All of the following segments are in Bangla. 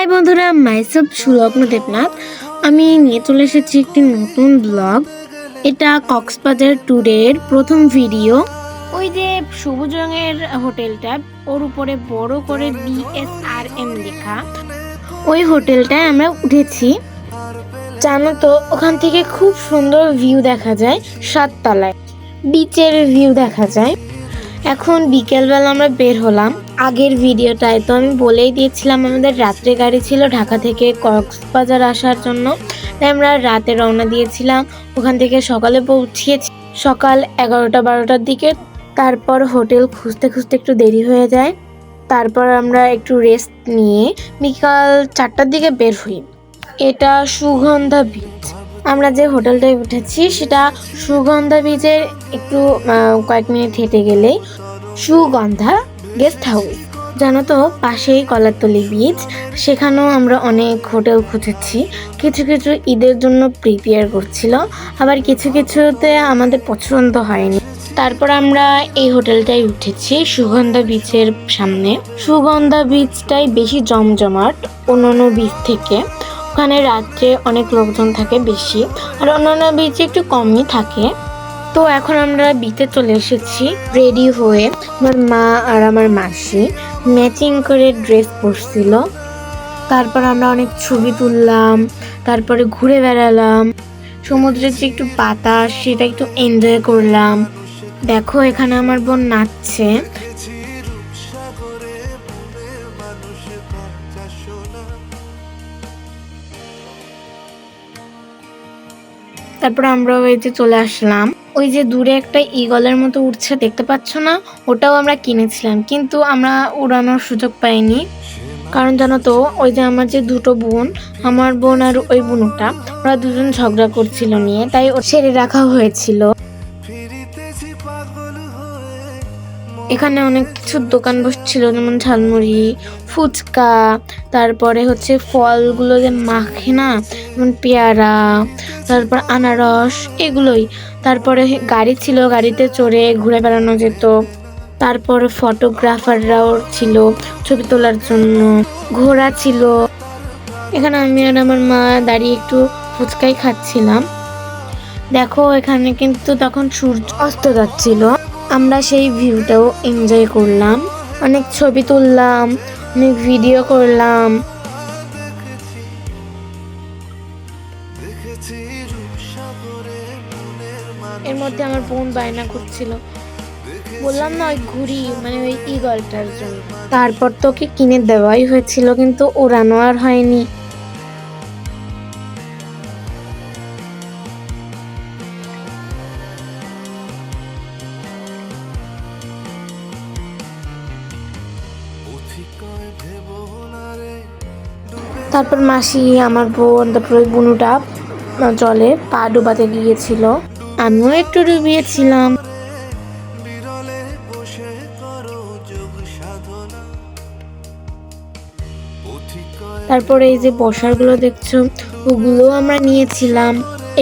হাই বন্ধুরা, মাইসেলফ সুলগ্ন দেবনাথ। আমি নিয়ে চলে এসেছি একটি নতুন ব্লগ। এটা কক্সবাজার ট্যুরের প্রথম ভিডিও। ওই যে সবুজ রঙের হোটেলটা, ওর উপরে বড় করে BSRM লেখা, ওই হোটেলটায় আমরা উঠেছি। জানো তো, ওখান থেকে খুব সুন্দর ভিউ দেখা যায়, 7 তলায় বিচের ভিউ দেখা যায়। এখন বিকেলবেলা আমরা বের হলাম। আগের ভিডিওটায় তো আমি বলেই দিয়েছিলাম আমাদের রাত্রে গাড়ি ছিল ঢাকা থেকে কক্সবাজার আসার জন্য, তাই আমরা রাতে রওনা দিয়েছিলাম। ওখান থেকে সকালে পৌঁছিয়েছি সকাল 11টা-12টার দিকে। তারপর হোটেল খুঁজতে খুঁজতে একটু দেরি হয়ে যায়। তারপর আমরা একটু রেস্ট নিয়ে বিকাল 4টার দিকে বের হই। এটা সুগন্ধা বিচ। আমরা যে হোটেলটায় উঠেছি সেটা সুগন্ধা বিচের একটু কয়েক মিনিট হেঁটে গেলেই সুগন্ধা গেস্ট হাউস। জানো তো, পাশেই কলারতলি বিচ। সেখানেও আমরা অনেক হোটেল খুঁজেছি। কিছু কিছু ঈদের জন্য প্রিপেয়ার করছিল, আবার কিছু কিছুতে আমাদের পছন্দ হয়নি। তারপর আমরা এই হোটেলটাই উঠেছি সুগন্ধা বিচের সামনে। সুগন্ধা বিচটাই বেশি জমজমাট অন্যান্য বিচ থেকে। ওখানে রাত্রে অনেক লোকজন থাকে বেশি, আর অন্যান্য বিচে একটু কমই থাকে। তো এখন আমরা বিচে চলে এসেছি রেডি হয়ে। আমার মা আর আমার মাসি ম্যাচিং করে ড্রেস পরছিল। তারপর আমরা অনেক ছবি তুললাম, তারপরে ঘুরে বেড়ালাম। সমুদ্রের যে একটু বাতাস সেটা একটু এনজয় করলাম। দেখো, এখানে আমার বোন নাচছে। তারপর আমরা ওই যে চলে আসলাম। ওই যে দূরে একটা ঈগলের মতো উঠছে, দেখতে পাচ্ছ না? ওটাও আমরা কিনেছিলাম, কিন্তু আমরা উড়ানোর সুযোগ পাইনি। কারণ জানো তো, ওই যে আমার যে দুটো বোন, আমার বোন আর ওই বোনটা, ওরা দুজন ঝগড়া করছিল নিয়ে, তাই ছেড়ে রাখা হয়েছিল। এখানে অনেক কিছু দোকান বসছিল, যেমন ঝালমুড়ি, ফুচকা, তারপরে হচ্ছে ফলগুলো যে মাখে না, যেমন পেয়ারা, তারপর আনারস, এগুলোই। তারপরে গাড়ি ছিল, গাড়িতে চড়ে ঘুরে বেড়ানো যেত। তারপর ফটোগ্রাফাররাও ছিল ছবি তোলার জন্য। ঘোড়া ছিল। এখানে আমি আর আমার মা দাঁড়িয়ে একটু ফুচকাই খাচ্ছিলাম। দেখো, এখানে কিন্তু তখন সূর্য অস্ত যাচ্ছিল। আমরা সেই ভিউটাও এনজয় করলাম, অনেক ছবি তুললাম, অনেক ভিডিও করলাম। এর মধ্যে আমার বোন বায়না করছিল, বললাম না ওই ঘুড়ি মানে ওই ঈগলটার জন্য। তারপর তো ওকে কিনে দেওয়াই হয়েছিল, কিন্তু ওড়ানো আর হয়নি। তারপর মাসি, আমার বোন, তারপর ওই বুনুটা জলে পা ডুবাতে গিয়েছিল, আমিও একটু ডুবিয়েছিলাম। তারপরে এই যে বসারগুলো দেখছো, ওগুলো আমরা নিয়েছিলাম।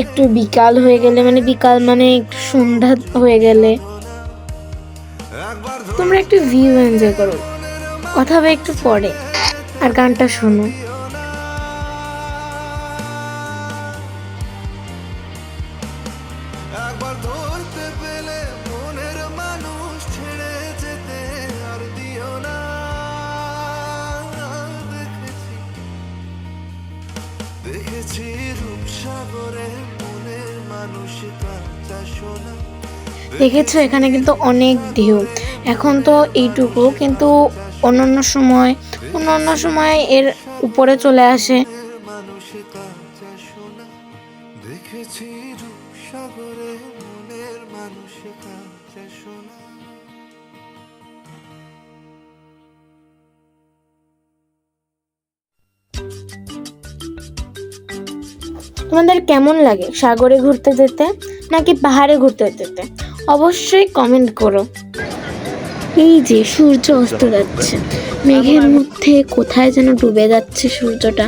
একটু বিকাল হয়ে গেলে, মানে বিকাল মানে একটু সন্ধ্যা হয়ে গেলে তোমরা একটু ভিউ এনজয় করো। কথা হবে একটু পরে, আর গানটা শোনো। দেখেছো, এখানে কিন্তু অনেক ঢেউ। এখন তো এইটুকু, কিন্তু অন্যান্য সময় এর উপরে চলে আসে। তোমাদের কেমন লাগে সাগরে ঘুরতে যেতে নাকি পাহাড়ে ঘুরতে যেতে? অবশ্যই কমেন্ট করো। এই যে সূর্য অস্ত যাচ্ছে, মেঘের মধ্যে কোথায় যেন ডুবে যাচ্ছে সূর্যটা।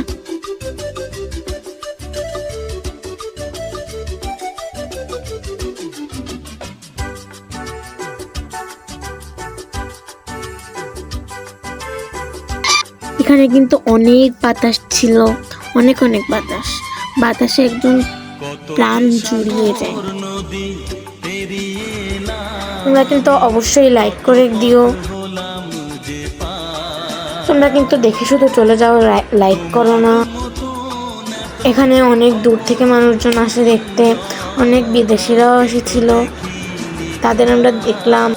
এখানে এখানে কিন্তু অনেক বাতাস ছিল, অনেক অনেক বাতাস। বাতাসে একদম প্রাণ জুড়িয়ে যায়। তোমরা কিন্তু অবশ্যই লাইক করে দিও। তোমরা কিন্তু দেখে শুধু চলে যাও, লাইক করো না। এখানে অনেক দূর থেকে মানুষজন আসে দেখতে, অনেক বিদেশিরাও এসেছিল, তাদের আমরা দেখলাম।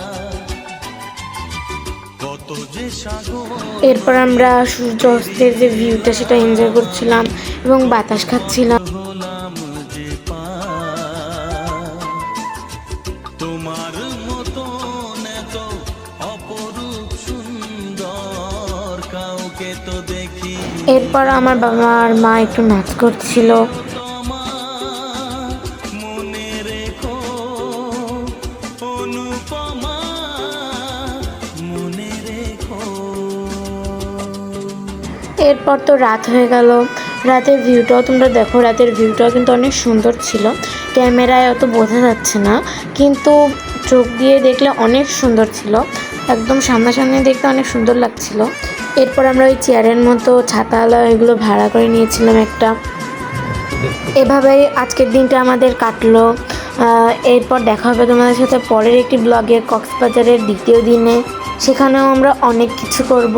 এরপর আমরা সূর্য অস্তের যে ভিউটা সেটা এনজয় করছিলাম এবং বাতাস খাচ্ছিলাম। এরপর আমার বাবা আর মা একটু নাচ করছিল। এরপর তো রাত হয়ে গেল। রাতের ভিউটাও তোমরা দেখো, রাতের ভিউটাও কিন্তু অনেক সুন্দর ছিল। ক্যামেরায় অত বোঝা যাচ্ছে না, কিন্তু চোখ দিয়ে দেখলে অনেক সুন্দর ছিল, একদম সামনাসামনি দেখতে অনেক সুন্দর লাগছিল। এরপর আমরা ওই চেয়ারের মতো ছাতাওয়ালা এগুলো ভাড়া করে নিয়েছিলাম একটা। এভাবেই আজকের দিনটা আমাদের কাটলো। এরপর দেখা হবে তোমাদের সাথে পরের একটি ব্লগে, কক্সবাজারের দ্বিতীয় দিনে। সেখানেও আমরা অনেক কিছু করব।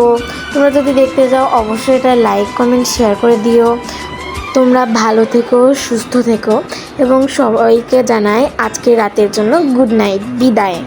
তোমরা যদি দেখতে যাও অবশ্যই এটা লাইক কমেন্ট শেয়ার করে দিও। তোমরা ভালো থেকো, সুস্থ থেকো এবং সবাইকে জানাই আজকে রাতের জন্য গুড নাইট, বিদায়।